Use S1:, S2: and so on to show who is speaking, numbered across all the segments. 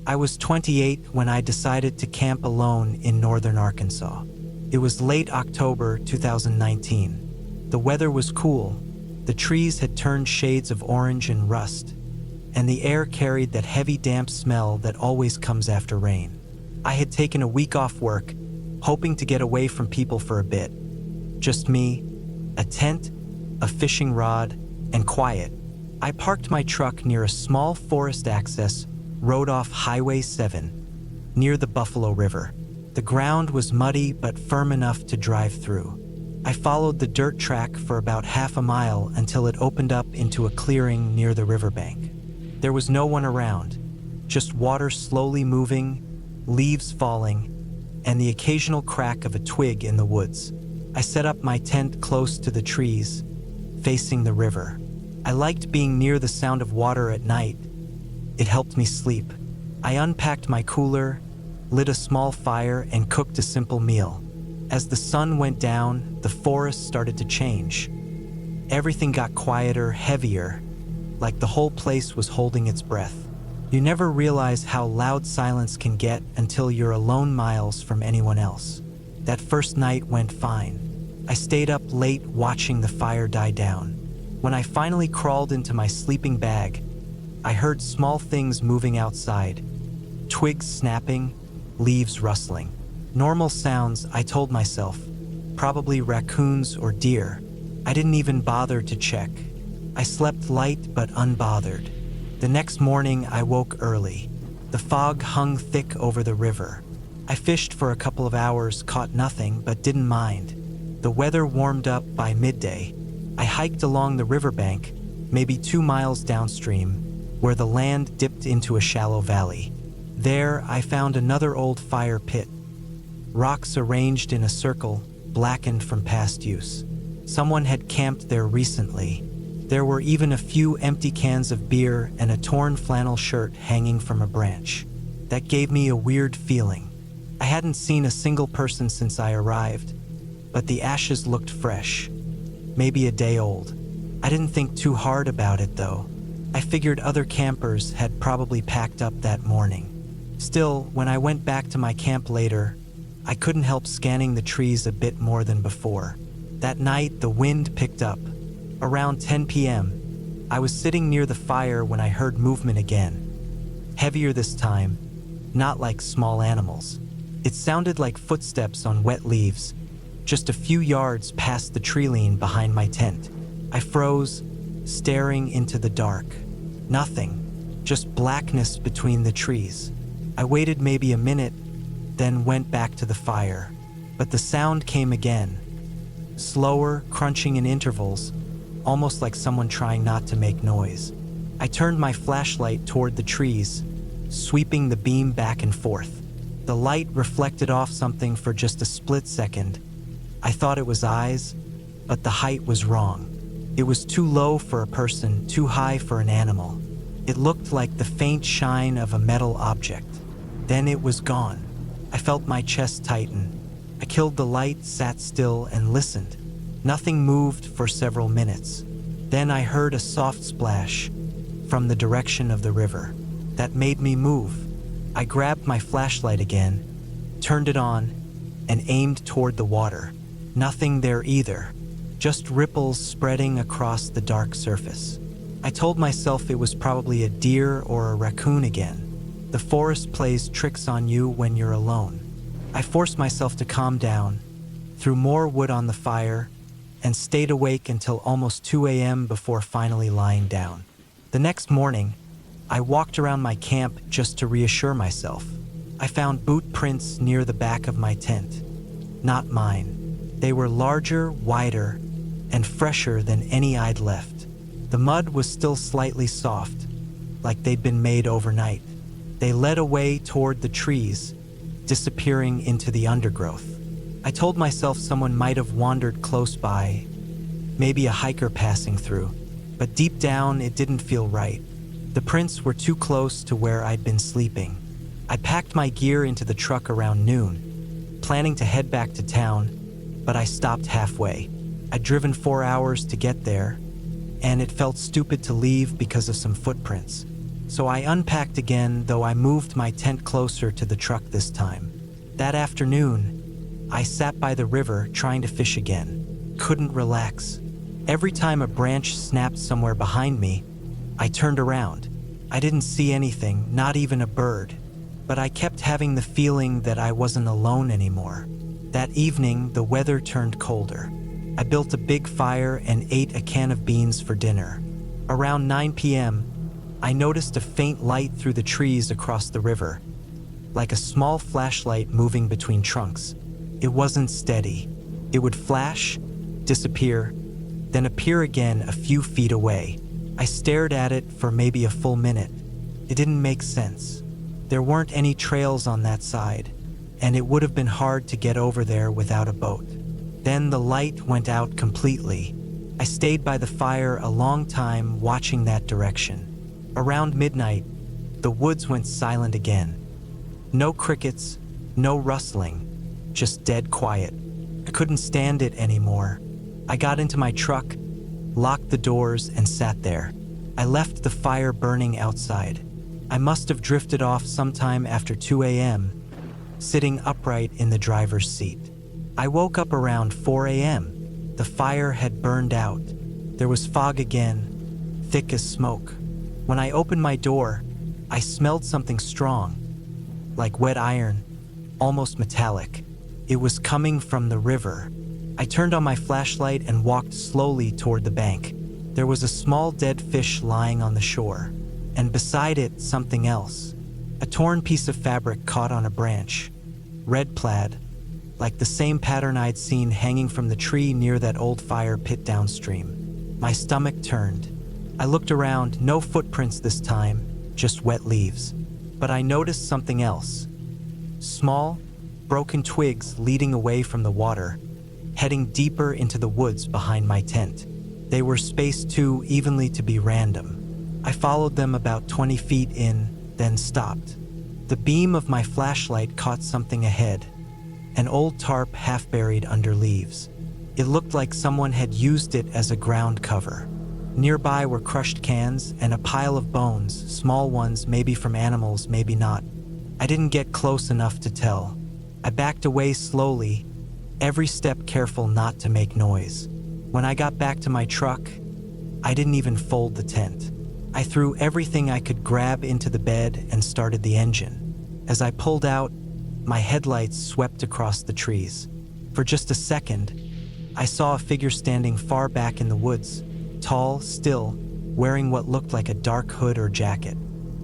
S1: I was 28 when I decided to camp alone in northern Arkansas. It was late October 2019. The weather was cool, the trees had turned shades of orange and rust, and the air carried that heavy damp smell that always comes after rain. I had taken a week off work, hoping to get away from people for a bit. Just me, a tent, a fishing rod, and quiet. I parked my truck near a small forest access road off Highway 7, near the Buffalo River. The ground was muddy but firm enough to drive through. I followed the dirt track for about half a mile until it opened up into a clearing near the riverbank. There was no one around, just water slowly moving, leaves falling, and the occasional crack of a twig in the woods. I set up my tent close to the trees, facing the river. I liked being near the sound of water at night. It helped me sleep. I unpacked my cooler, lit a small fire, and cooked a simple meal. As the sun went down, the forest started to change. Everything got quieter, heavier, like the whole place was holding its breath. You never realize how loud silence can get until you're alone miles from anyone else. That first night went fine. I stayed up late watching the fire die down. When I finally crawled into my sleeping bag, I heard small things moving outside. Twigs snapping, leaves rustling. Normal sounds, I told myself. Probably raccoons or deer. I didn't even bother to check. I slept light but unbothered. The next morning, I woke early. The fog hung thick over the river. I fished for a couple of hours, caught nothing, but didn't mind. The weather warmed up by midday. I hiked along the riverbank, maybe 2 miles downstream, where the land dipped into a shallow valley. There, I found another old fire pit. Rocks arranged in a circle, blackened from past use. Someone had camped there recently. There were even a few empty cans of beer and a torn flannel shirt hanging from a branch. That gave me a weird feeling. I hadn't seen a single person since I arrived, but the ashes looked fresh, maybe a day old. I didn't think too hard about it though. I figured other campers had probably packed up that morning. Still, when I went back to my camp later, I couldn't help scanning the trees a bit more than before. That night, the wind picked up. Around 10 p.m., I was sitting near the fire when I heard movement again. Heavier this time, not like small animals. It sounded like footsteps on wet leaves, just a few yards past the tree line behind my tent. I froze, staring into the dark. Nothing, just blackness between the trees. I waited maybe a minute, then went back to the fire. But the sound came again. Slower, crunching in intervals, almost like someone trying not to make noise. I turned my flashlight toward the trees, sweeping the beam back and forth. The light reflected off something for just a split second. I thought it was eyes, but the height was wrong. It was too low for a person, too high for an animal. It looked like the faint shine of a metal object. Then it was gone. I felt my chest tighten. I killed the light, sat still, and listened. Nothing moved for several minutes. Then I heard a soft splash from the direction of the river. That made me move. I grabbed my flashlight again, turned it on, and aimed toward the water. Nothing there either, just ripples spreading across the dark surface. I told myself it was probably a deer or a raccoon again. The forest plays tricks on you when you're alone. I forced myself to calm down, threw more wood on the fire, and stayed awake until almost 2 a.m. before finally lying down. The next morning, I walked around my camp just to reassure myself. I found boot prints near the back of my tent. Not mine. They were larger, wider, and fresher than any I'd left. The mud was still slightly soft, like they'd been made overnight. They led away toward the trees, disappearing into the undergrowth. I told myself someone might have wandered close by, maybe a hiker passing through, but deep down it didn't feel right. The prints were too close to where I'd been sleeping. I packed my gear into the truck around noon, planning to head back to town, but I stopped halfway. I'd driven 4 hours to get there, and it felt stupid to leave because of some footprints. So I unpacked again, though I moved my tent closer to the truck this time. That afternoon, I sat by the river trying to fish again. Couldn't relax. Every time a branch snapped somewhere behind me, I turned around. I didn't see anything, not even a bird. But I kept having the feeling that I wasn't alone anymore. That evening, the weather turned colder. I built a big fire and ate a can of beans for dinner. Around 9 p.m., I noticed a faint light through the trees across the river, like a small flashlight moving between trunks. It wasn't steady. It would flash, disappear, then appear again a few feet away. I stared at it for maybe a full minute. It didn't make sense. There weren't any trails on that side, and it would have been hard to get over there without a boat. Then the light went out completely. I stayed by the fire a long time watching that direction. Around midnight, the woods went silent again. No crickets, no rustling, just dead quiet. I couldn't stand it anymore. I got into my truck, locked the doors, and sat there. I left the fire burning outside. I must have drifted off sometime after 2 a.m., sitting upright in the driver's seat. I woke up around 4 a.m. The fire had burned out. There was fog again, thick as smoke. When I opened my door, I smelled something strong, like wet iron, almost metallic. It was coming from the river. I turned on my flashlight and walked slowly toward the bank. There was a small dead fish lying on the shore, and beside it, something else. A torn piece of fabric caught on a branch, red plaid, like the same pattern I'd seen hanging from the tree near that old fire pit downstream. My stomach turned. I looked around, no footprints this time, just wet leaves. But I noticed something else. Small, broken twigs leading away from the water, heading deeper into the woods behind my tent. They were spaced too evenly to be random. I followed them about 20 feet in, then stopped. The beam of my flashlight caught something ahead, an old tarp half buried under leaves. It looked like someone had used it as a ground cover. Nearby were crushed cans and a pile of bones, small ones, maybe from animals, maybe not. I didn't get close enough to tell. I backed away slowly, every step careful not to make noise. When I got back to my truck, I didn't even fold the tent. I threw everything I could grab into the bed and started the engine. As I pulled out, my headlights swept across the trees. For just a second, I saw a figure standing far back in the woods. Tall, still, wearing what looked like a dark hood or jacket.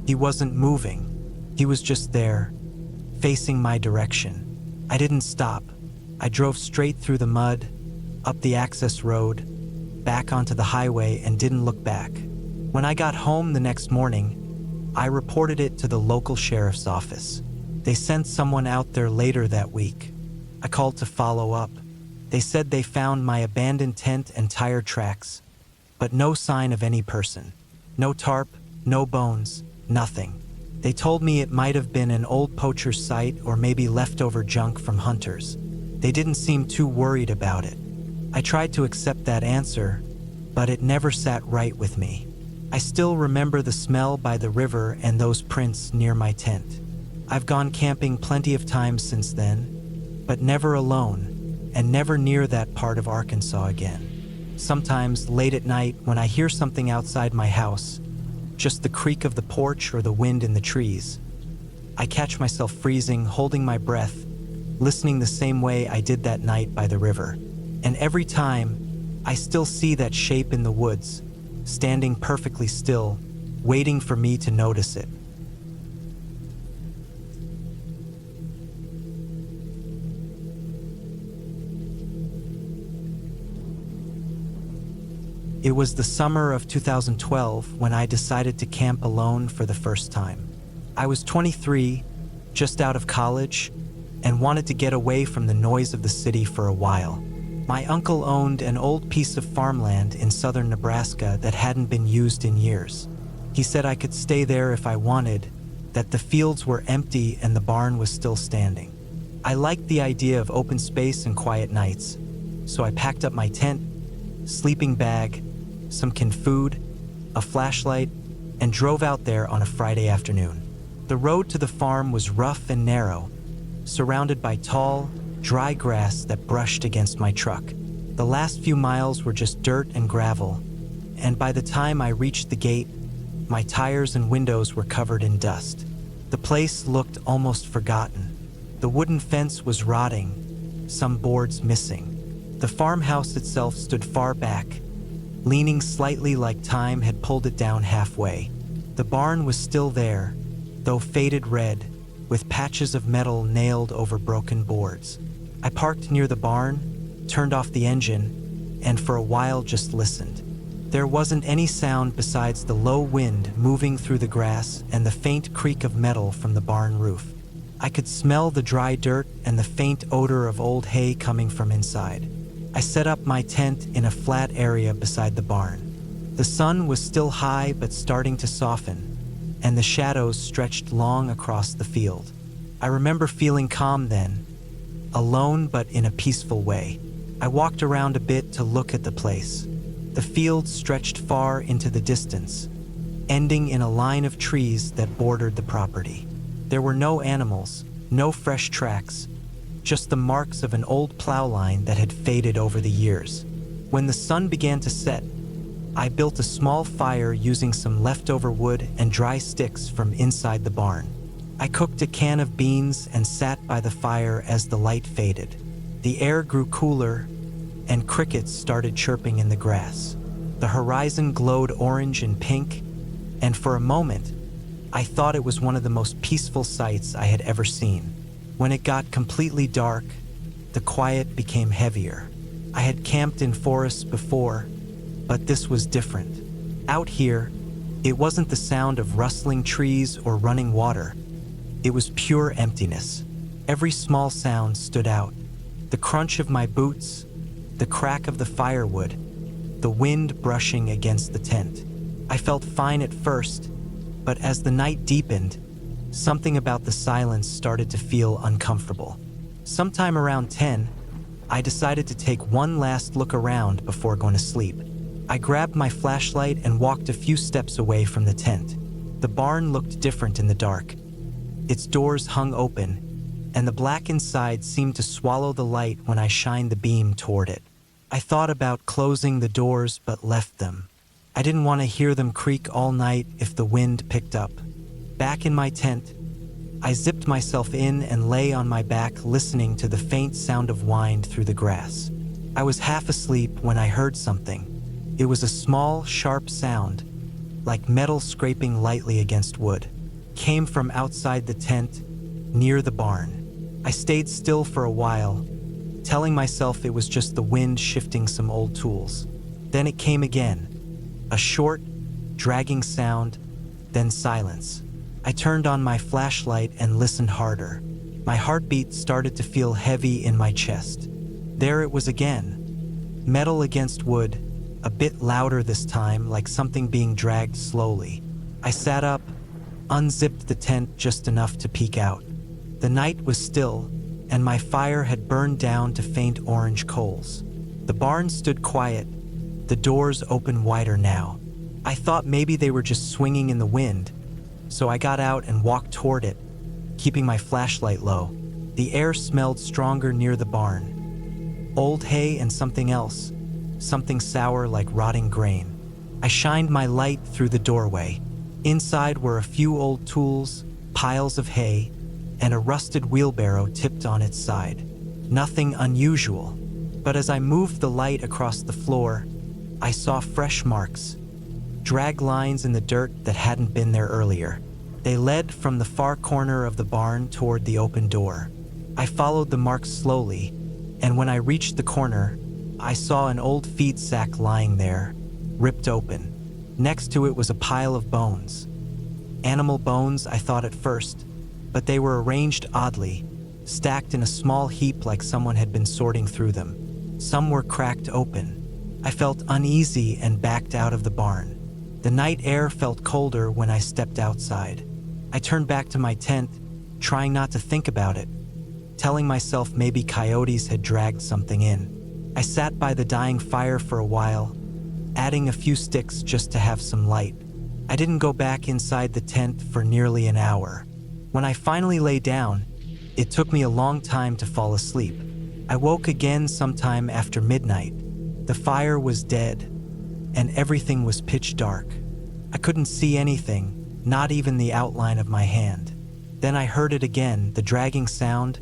S1: He wasn't moving. He was just there, facing my direction. I didn't stop. I drove straight through the mud, up the access road, back onto the highway, and didn't look back. When I got home the next morning, I reported it to the local sheriff's office. They sent someone out there later that week. I called to follow up. They said they found my abandoned tent and tire tracks, but no sign of any person. No tarp, no bones, nothing. They told me it might have been an old poacher's site or maybe leftover junk from hunters. They didn't seem too worried about it. I tried to accept that answer, but it never sat right with me. I still remember the smell by the river and those prints near my tent. I've gone camping plenty of times since then, but never alone, and never near that part of Arkansas again. Sometimes, late at night, when I hear something outside my house, just the creak of the porch or the wind in the trees, I catch myself freezing, holding my breath, listening the same way I did that night by the river. And every time, I still see that shape in the woods, standing perfectly still, waiting for me to notice it. It was the summer of 2012 when I decided to camp alone for the first time. I was 23, just out of college, and wanted to get away from the noise of the city for a while. My uncle owned an old piece of farmland in southern Nebraska that hadn't been used in years. He said I could stay there if I wanted, that the fields were empty and the barn was still standing. I liked the idea of open space and quiet nights, so I packed up my tent, sleeping bag, some canned food, a flashlight, and drove out there on a Friday afternoon. The road to the farm was rough and narrow, surrounded by tall, dry grass that brushed against my truck. The last few miles were just dirt and gravel, and by the time I reached the gate, my tires and windows were covered in dust. The place looked almost forgotten. The wooden fence was rotting, some boards missing. The farmhouse itself stood far back, leaning slightly like time had pulled it down halfway. The barn was still there, though faded red, with patches of metal nailed over broken boards. I parked near the barn, turned off the engine, and for a while just listened. There wasn't any sound besides the low wind moving through the grass and the faint creak of metal from the barn roof. I could smell the dry dirt and the faint odor of old hay coming from inside. I set up my tent in a flat area beside the barn. The sun was still high but starting to soften, and the shadows stretched long across the field. I remember feeling calm then, alone but in a peaceful way. I walked around a bit to look at the place. The field stretched far into the distance, ending in a line of trees that bordered the property. There were no animals, no fresh tracks, just the marks of an old plow line that had faded over the years. When the sun began to set, I built a small fire using some leftover wood and dry sticks from inside the barn. I cooked a can of beans and sat by the fire as the light faded. The air grew cooler, and crickets started chirping in the grass. The horizon glowed orange and pink, and for a moment, I thought it was one of the most peaceful sights I had ever seen. When it got completely dark, the quiet became heavier. I had camped in forests before, but this was different. Out here, it wasn't the sound of rustling trees or running water. It was pure emptiness. Every small sound stood out. The crunch of my boots, the crack of the firewood, the wind brushing against the tent. I felt fine at first, but as the night deepened, something about the silence started to feel uncomfortable. Sometime around 10, I decided to take one last look around before going to sleep. I grabbed my flashlight and walked a few steps away from the tent. The barn looked different in the dark. Its doors hung open, and the black inside seemed to swallow the light when I shined the beam toward it. I thought about closing the doors but left them. I didn't want to hear them creak all night if the wind picked up. Back in my tent, I zipped myself in and lay on my back listening to the faint sound of wind through the grass. I was half asleep when I heard something. It was a small, sharp sound, like metal scraping lightly against wood. Came from outside the tent, near the barn. I stayed still for a while, telling myself it was just the wind shifting some old tools. Then it came again, a short, dragging sound, then silence. I turned on my flashlight and listened harder. My heartbeat started to feel heavy in my chest. There it was again, metal against wood, a bit louder this time, like something being dragged slowly. I sat up, unzipped the tent just enough to peek out. The night was still, and my fire had burned down to faint orange coals. The barn stood quiet, the doors open wider now. I thought maybe they were just swinging in the wind, so I got out and walked toward it, keeping my flashlight low. The air smelled stronger near the barn. Old hay and something else, something sour like rotting grain. I shined my light through the doorway. Inside were a few old tools, piles of hay, and a rusted wheelbarrow tipped on its side. Nothing unusual, but as I moved the light across the floor, I saw fresh marks, drag lines in the dirt that hadn't been there earlier. They led from the far corner of the barn toward the open door. I followed the marks slowly, and when I reached the corner, I saw an old feed sack lying there, ripped open. Next to it was a pile of bones. Animal bones, I thought at first, but they were arranged oddly, stacked in a small heap like someone had been sorting through them. Some were cracked open. I felt uneasy and backed out of the barn. The night air felt colder when I stepped outside. I turned back to my tent, trying not to think about it, telling myself maybe coyotes had dragged something in. I sat by the dying fire for a while, adding a few sticks just to have some light. I didn't go back inside the tent for nearly an hour. When I finally lay down, it took me a long time to fall asleep. I woke again sometime after midnight. The fire was dead, and everything was pitch dark. I couldn't see anything, not even the outline of my hand. Then I heard it again, the dragging sound,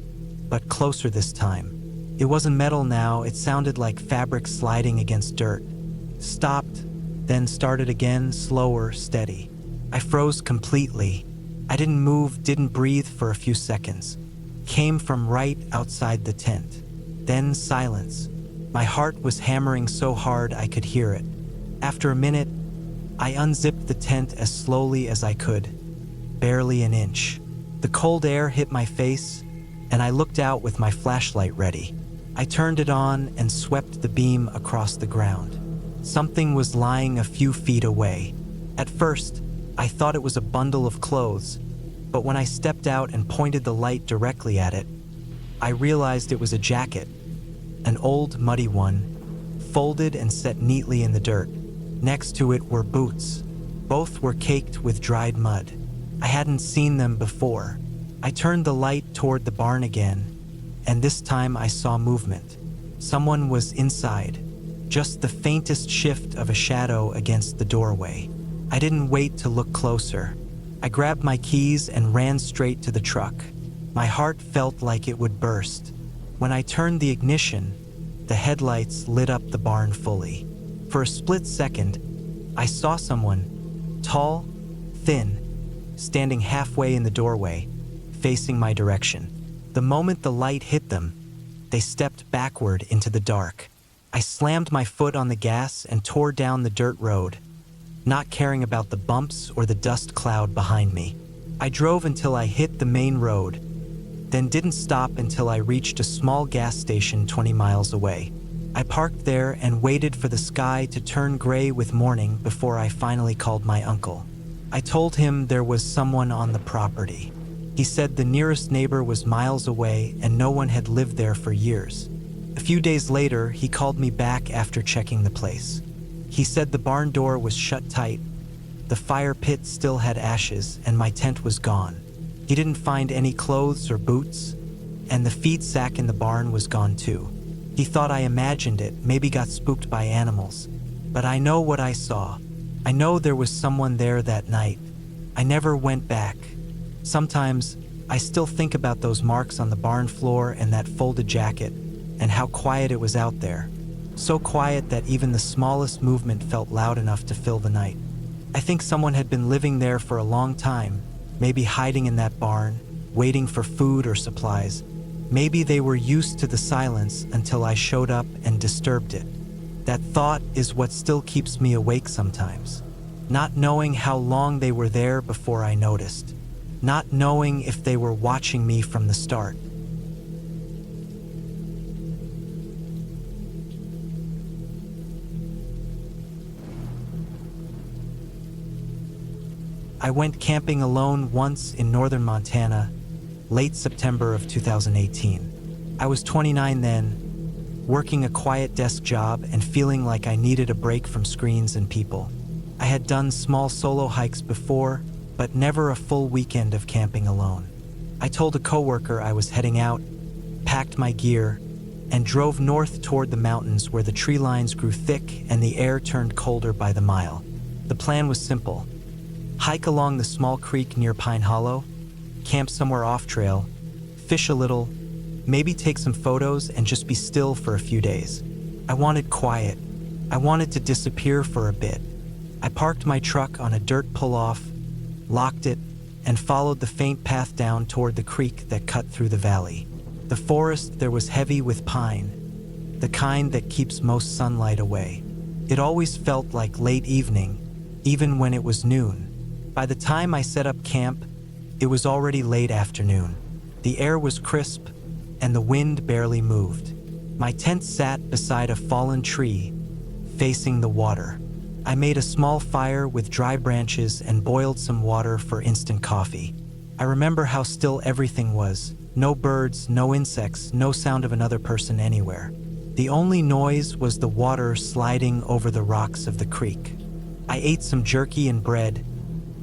S1: but closer this time. It wasn't metal now, it sounded like fabric sliding against dirt. Stopped, then started again, slower, steady. I froze completely. I didn't move, didn't breathe for a few seconds. Came from right outside the tent. Then silence. My heart was hammering so hard I could hear it. After a minute, I unzipped the tent as slowly as I could. Barely an inch. The cold air hit my face, and I looked out with my flashlight ready. I turned it on and swept the beam across the ground. Something was lying a few feet away. At first, I thought it was a bundle of clothes, but when I stepped out and pointed the light directly at it, I realized it was a jacket, an old, muddy one, folded and set neatly in the dirt. Next to it were boots. Both were caked with dried mud. I hadn't seen them before. I turned the light toward the barn again, and this time I saw movement. Someone was inside, just the faintest shift of a shadow against the doorway. I didn't wait to look closer. I grabbed my keys and ran straight to the truck. My heart felt like it would burst. When I turned the ignition, the headlights lit up the barn fully. For a split second, I saw someone, tall, thin, standing halfway in the doorway, facing my direction. The moment the light hit them, they stepped backward into the dark. I slammed my foot on the gas and tore down the dirt road, not caring about the bumps or the dust cloud behind me. I drove until I hit the main road, then didn't stop until I reached a small gas station 20 miles away. I parked there and waited for the sky to turn gray with morning before I finally called my uncle. I told him there was someone on the property. He said the nearest neighbor was miles away and no one had lived there for years. A few days later, he called me back after checking the place. He said the barn door was shut tight, the fire pit still had ashes, and my tent was gone. He didn't find any clothes or boots, and the feed sack in the barn was gone too. He thought I imagined it, maybe got spooked by animals. But I know what I saw. I know there was someone there that night. I never went back. Sometimes, I still think about those marks on the barn floor and that folded jacket, and how quiet it was out there. So quiet that even the smallest movement felt loud enough to fill the night. I think someone had been living there for a long time, maybe hiding in that barn, waiting for food or supplies. Maybe they were used to the silence until I showed up and disturbed it. That thought is what still keeps me awake sometimes. Not knowing how long they were there before I noticed. Not knowing if they were watching me from the start. I went camping alone once in northern Montana, late September of 2018. I was 29 then, working a quiet desk job and feeling like I needed a break from screens and people. I had done small solo hikes before, but never a full weekend of camping alone. I told a coworker I was heading out, packed my gear, and drove north toward the mountains where the tree lines grew thick and the air turned colder by the mile. The plan was simple. Hike along the small creek near Pine Hollow, camp somewhere off-trail, fish a little, maybe take some photos and just be still for a few days. I wanted quiet. I wanted to disappear for a bit. I parked my truck on a dirt pull-off, locked it, and followed the faint path down toward the creek that cut through the valley. The forest there was heavy with pine, the kind that keeps most sunlight away. It always felt like late evening, even when it was noon. By the time I set up camp, it was already late afternoon. The air was crisp, and the wind barely moved. My tent sat beside a fallen tree, facing the water. I made a small fire with dry branches and boiled some water for instant coffee. I remember how still everything was. No birds, no insects, no sound of another person anywhere. The only noise was the water sliding over the rocks of the creek. I ate some jerky and bread,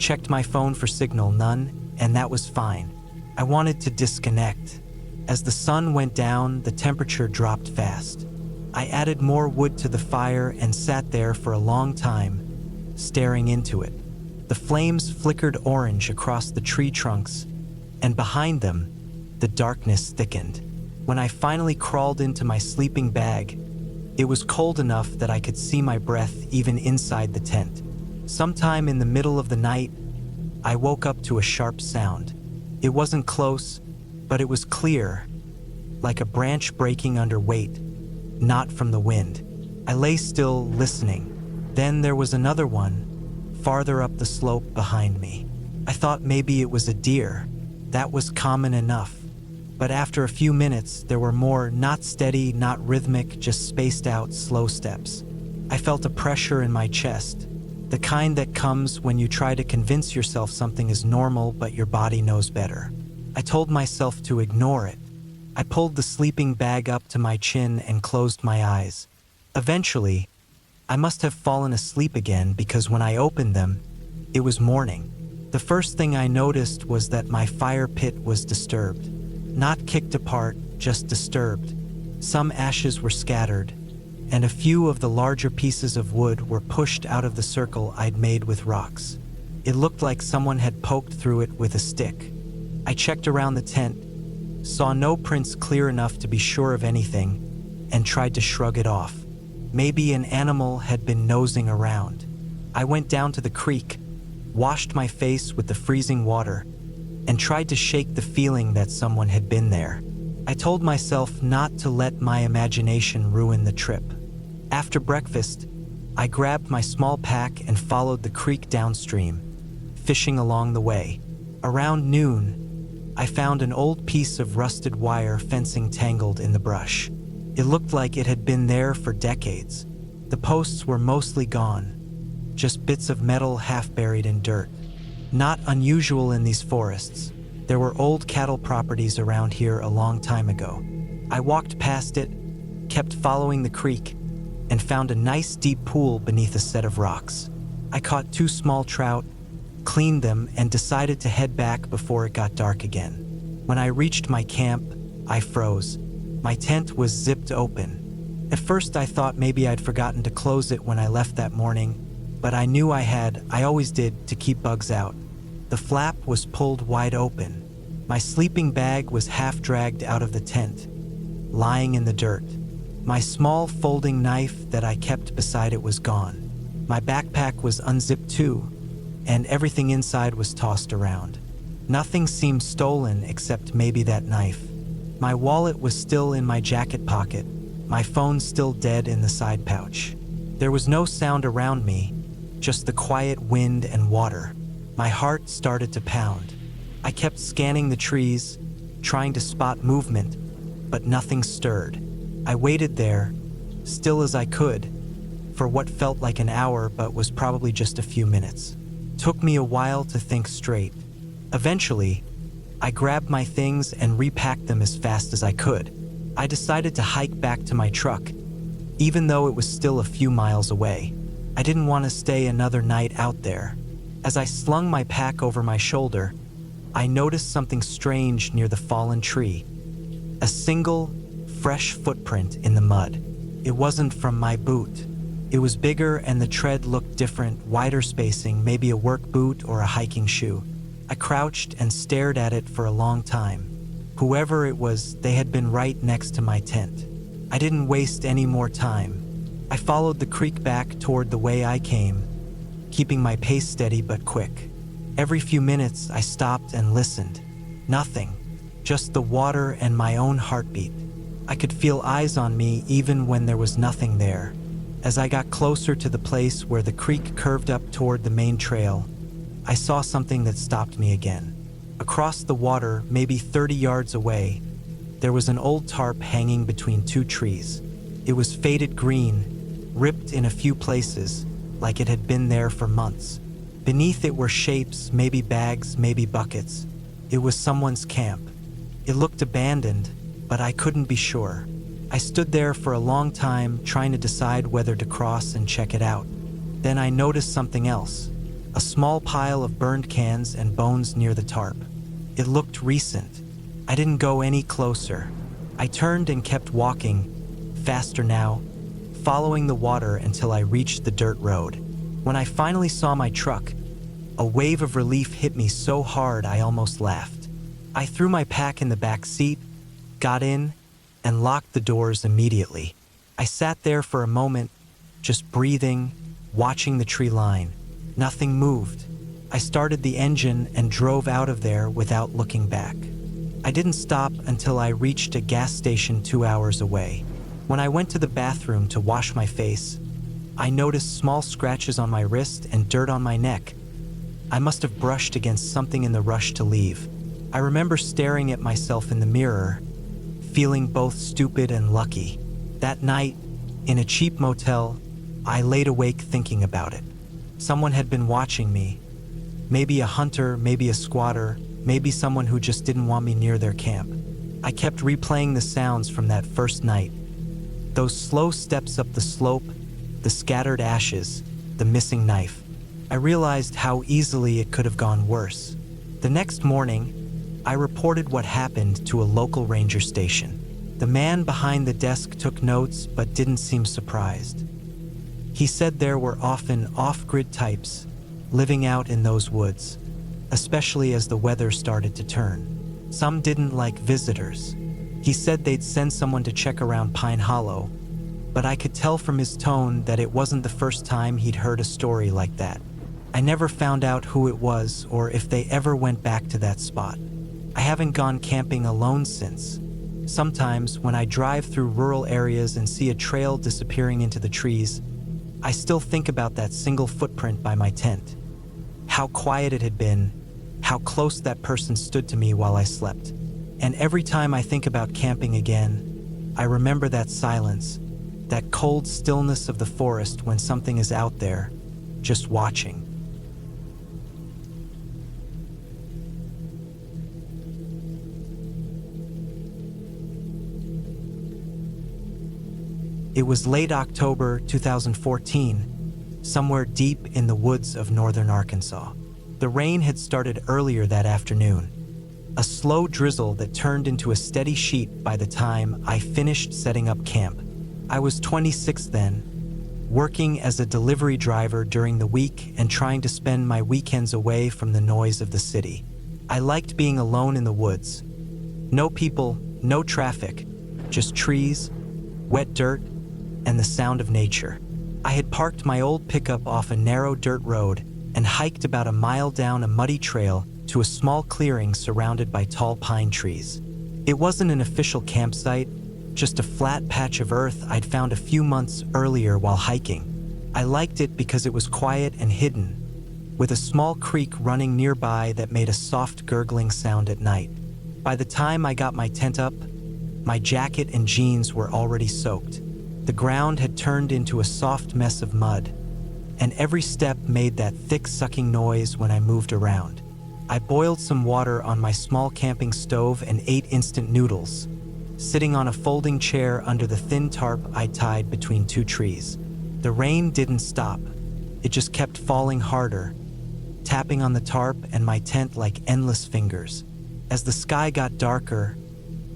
S1: Checked my phone for signal, none, and that was fine. I wanted to disconnect. As the sun went down, the temperature dropped fast. I added more wood to the fire and sat there for a long time, staring into it. The flames flickered orange across the tree trunks, and behind them, the darkness thickened. When I finally crawled into my sleeping bag, it was cold enough that I could see my breath even inside the tent. Sometime in the middle of the night, I woke up to a sharp sound. It wasn't close, but it was clear, like a branch breaking under weight, not from the wind. I lay still, listening. Then there was another one, farther up the slope behind me. I thought maybe it was a deer. That was common enough. But after a few minutes, there were more, not steady, not rhythmic, just spaced out, slow steps. I felt a pressure in my chest, the kind that comes when you try to convince yourself something is normal but your body knows better. I told myself to ignore it. I pulled the sleeping bag up to my chin and closed my eyes. Eventually, I must have fallen asleep again because when I opened them, it was morning. The first thing I noticed was that my fire pit was disturbed. Not kicked apart, just disturbed. Some ashes were scattered, and a few of the larger pieces of wood were pushed out of the circle I'd made with rocks. It looked like someone had poked through it with a stick. I checked around the tent, saw no prints clear enough to be sure of anything, and tried to shrug it off. Maybe an animal had been nosing around. I went down to the creek, washed my face with the freezing water, and tried to shake the feeling that someone had been there. I told myself not to let my imagination ruin the trip. After breakfast, I grabbed my small pack and followed the creek downstream, fishing along the way. Around noon, I found an old piece of rusted wire fencing tangled in the brush. It looked like it had been there for decades. The posts were mostly gone, just bits of metal half buried in dirt. Not unusual in these forests. There were old cattle properties around here a long time ago. I walked past it, kept following the creek, and found a nice deep pool beneath a set of rocks. I caught 2 small trout, cleaned them, and decided to head back before it got dark again. When I reached my camp, I froze. My tent was zipped open. At first I thought maybe I'd forgotten to close it when I left that morning, but I knew I always did, to keep bugs out. The flap was pulled wide open. My sleeping bag was half dragged out of the tent, lying in the dirt. My small folding knife that I kept beside it was gone. My backpack was unzipped too, and everything inside was tossed around. Nothing seemed stolen except maybe that knife. My wallet was still in my jacket pocket, my phone still dead in the side pouch. There was no sound around me, just the quiet wind and water. My heart started to pound. I kept scanning the trees, trying to spot movement, but nothing stirred. I waited there, still as I could, for what felt like an hour but was probably just a few minutes. Took me a while to think straight. Eventually, I grabbed my things and repacked them as fast as I could. I decided to hike back to my truck, even though it was still a few miles away. I didn't want to stay another night out there. As I slung my pack over my shoulder, I noticed something strange near the fallen tree. A single, fresh footprint in the mud. It wasn't from my boot. It was bigger and the tread looked different, wider spacing, maybe a work boot or a hiking shoe. I crouched and stared at it for a long time. Whoever it was, they had been right next to my tent. I didn't waste any more time. I followed the creek back toward the way I came, keeping my pace steady but quick. Every few minutes, I stopped and listened. Nothing, just the water and my own heartbeat. I could feel eyes on me even when there was nothing there. As I got closer to the place where the creek curved up toward the main trail, I saw something that stopped me again. Across the water, maybe 30 yards away, there was an old tarp hanging between 2 trees. It was faded green, ripped in a few places, like it had been there for months. Beneath it were shapes, maybe bags, maybe buckets. It was someone's camp. It looked abandoned, but I couldn't be sure. I stood there for a long time, trying to decide whether to cross and check it out. Then I noticed something else. a small pile of burned cans and bones near the tarp. It looked recent. I didn't go any closer. I turned and kept walking, faster now, following the water until I reached the dirt road. When I finally saw my truck, a wave of relief hit me so hard I almost laughed. I threw my pack in the back seat, got in, and locked the doors immediately. I sat there for a moment, just breathing, watching the tree line. Nothing moved. I started the engine and drove out of there without looking back. I didn't stop until I reached a gas station 2 hours away. When I went to the bathroom to wash my face, I noticed small scratches on my wrist and dirt on my neck. I must have brushed against something in the rush to leave. I remember staring at myself in the mirror, feeling both stupid and lucky. That night, in a cheap motel, I laid awake thinking about it. Someone had been watching me. Maybe a hunter, maybe a squatter, maybe someone who just didn't want me near their camp. I kept replaying the sounds from that first night. Those slow steps up the slope, the scattered ashes, the missing knife. I realized how easily it could have gone worse. The next morning, I reported what happened to a local ranger station. The man behind the desk took notes but didn't seem surprised. He said there were often off-grid types living out in those woods, especially as the weather started to turn. Some didn't like visitors. He said they'd send someone to check around Pine Hollow, but I could tell from his tone that it wasn't the first time he'd heard a story like that. I never found out who it was or if they ever went back to that spot. I haven't gone camping alone since. Sometimes, when I drive through rural areas and see a trail disappearing into the trees, I still think about that single footprint by my tent. How quiet it had been, how close that person stood to me while I slept. And every time I think about camping again, I remember that silence, that cold stillness of the forest when something is out there, just watching. It was late October 2014, somewhere deep in the woods of northern Arkansas. The rain had started earlier that afternoon, a slow drizzle that turned into a steady sheet by the time I finished setting up camp. I was 26 then, working as a delivery driver during the week and trying to spend my weekends away from the noise of the city. I liked being alone in the woods. No people, no traffic, just trees, wet dirt, and the sound of nature. I had parked my old pickup off a narrow dirt road and hiked about a mile down a muddy trail to a small clearing surrounded by tall pine trees. It wasn't an official campsite, just a flat patch of earth I'd found a few months earlier while hiking. I liked it because it was quiet and hidden, with a small creek running nearby that made a soft gurgling sound at night. By the time I got my tent up, my jacket and jeans were already soaked. The ground had turned into a soft mess of mud, and every step made that thick sucking noise when I moved around. I boiled some water on my small camping stove and ate instant noodles, sitting on a folding chair under the thin tarp I tied between two trees. The rain didn't stop. It just kept falling harder, tapping on the tarp and my tent like endless fingers. As the sky got darker,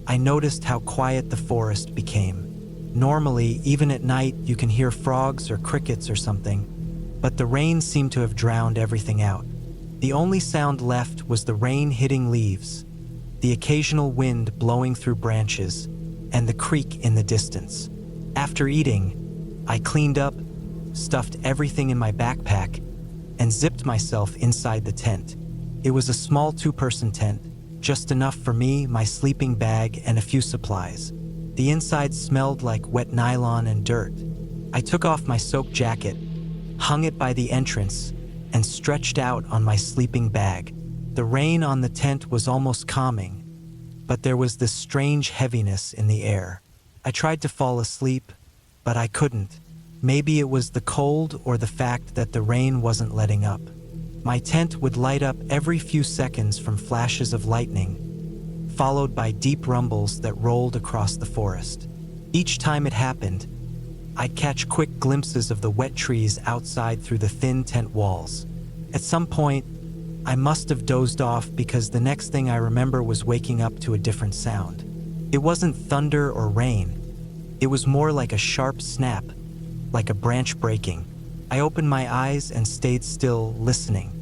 S1: I noticed how quiet the forest became. Normally, even at night, you can hear frogs or crickets or something, but the rain seemed to have drowned everything out. The only sound left was the rain hitting leaves, the occasional wind blowing through branches, and the creek in the distance. After eating, I cleaned up, stuffed everything in my backpack, and zipped myself inside the tent. It was a small two-person tent, just enough for me, my sleeping bag, and a few supplies. The inside smelled like wet nylon and dirt. I took off my soaked jacket, hung it by the entrance, and stretched out on my sleeping bag. The rain on the tent was almost calming, but there was this strange heaviness in the air. I tried to fall asleep, but I couldn't. Maybe it was the cold or the fact that the rain wasn't letting up. My tent would light up every few seconds from flashes of lightning, followed by deep rumbles that rolled across the forest. Each time it happened, I'd catch quick glimpses of the wet trees outside through the thin tent walls. At some point, I must have dozed off because the next thing I remember was waking up to a different sound. It wasn't thunder or rain. It was more like a sharp snap, like a branch breaking. I opened my eyes and stayed still, listening.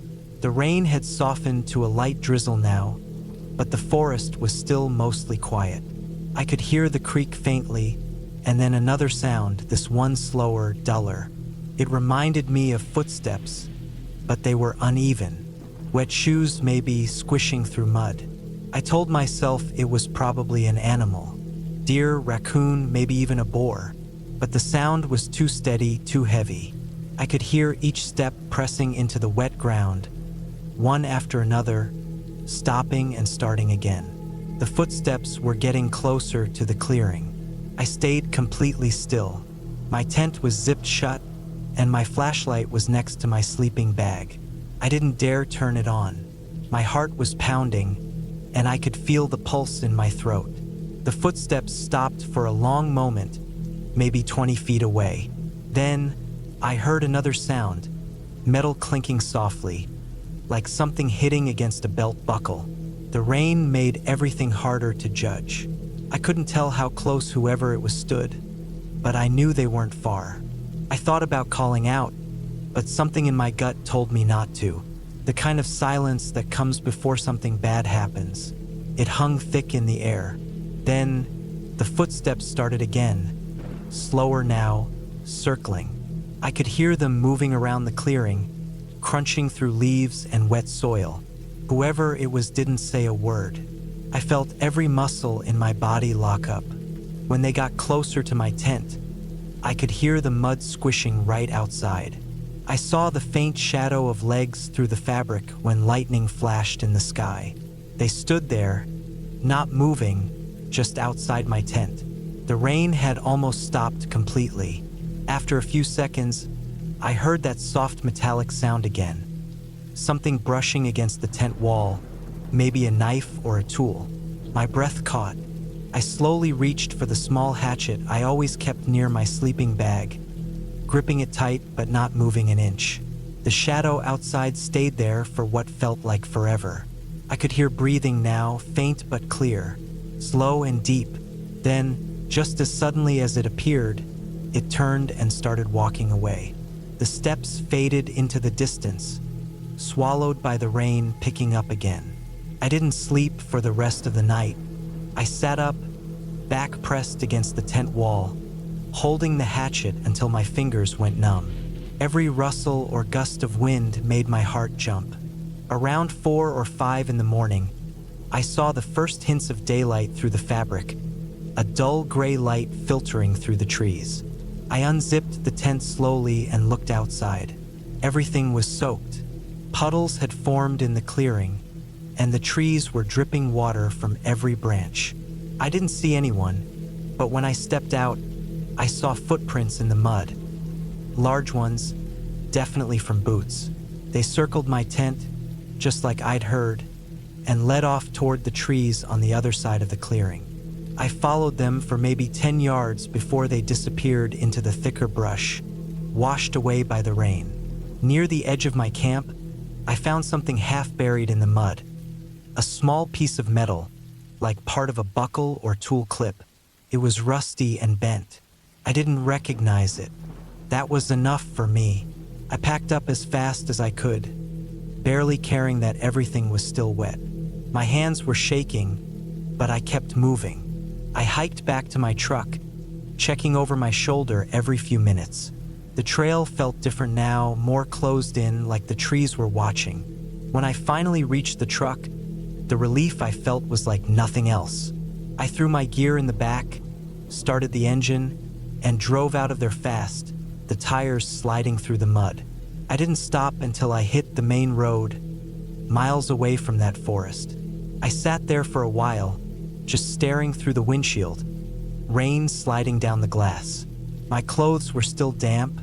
S1: The rain had softened to a light drizzle now, but the forest was still mostly quiet. I could hear the creek faintly, and then another sound, this one slower, duller. It reminded me of footsteps, but they were uneven. Wet shoes maybe squishing through mud. I told myself it was probably an animal. Deer, raccoon, maybe even a boar. But the sound was too steady, too heavy. I could hear each step pressing into the wet ground, one after another, stopping and starting again. The footsteps were getting closer to the clearing. I stayed completely still. My tent was zipped shut, and my flashlight was next to my sleeping bag. I didn't dare turn it on. My heart was pounding, and I could feel the pulse in my throat. The footsteps stopped for a long moment, maybe 20 feet away. Then, I heard another sound, metal clinking softly, like something hitting against a belt buckle. The rain made everything harder to judge. I couldn't tell how close whoever it was stood, but I knew they weren't far. I thought about calling out, but something in my gut told me not to. The kind of silence that comes before something bad happens. It hung thick in the air. Then, the footsteps started again, slower now, circling. I could hear them moving around the clearing, crunching through leaves and wet soil. Whoever it was didn't say a word. I felt every muscle in my body lock up. When they got closer to my tent, I could hear the mud squishing right outside. I saw the faint shadow of legs through the fabric when lightning flashed in the sky. They stood there, not moving, just outside my tent. The rain had almost stopped completely. After a few seconds, I heard that soft metallic sound again. Something brushing against the tent wall, maybe a knife or a tool. My breath caught. I slowly reached for the small hatchet I always kept near my sleeping bag, gripping it tight but not moving an inch. The shadow outside stayed there for what felt like forever. I could hear breathing now, faint but clear, slow and deep. Then, just as suddenly as it appeared, it turned and started walking away. The steps faded into the distance, swallowed by the rain picking up again. I didn't sleep for the rest of the night. I sat up, back pressed against the tent wall, holding the hatchet until my fingers went numb. Every rustle or gust of wind made my heart jump. Around 4 or 5 in the morning, I saw the first hints of daylight through the fabric, a dull gray light filtering through the trees. I unzipped the tent slowly and looked outside. Everything was soaked. Puddles had formed in the clearing, and the trees were dripping water from every branch. I didn't see anyone, but when I stepped out, I saw footprints in the mud. Large ones, definitely from boots. They circled my tent, just like I'd heard, and led off toward the trees on the other side of the clearing. I followed them for maybe 10 yards before they disappeared into the thicker brush, washed away by the rain. Near the edge of my camp, I found something half buried in the mud. A small piece of metal, like part of a buckle or tool clip. It was rusty and bent. I didn't recognize it. That was enough for me. I packed up as fast as I could, barely caring that everything was still wet. My hands were shaking, but I kept moving. I hiked back to my truck, checking over my shoulder every few minutes. The trail felt different now, more closed in, like the trees were watching. When I finally reached the truck, the relief I felt was like nothing else. I threw my gear in the back, started the engine, and drove out of there fast, the tires sliding through the mud. I didn't stop until I hit the main road, miles away from that forest. I sat there for a while, just staring through the windshield, rain sliding down the glass. My clothes were still damp,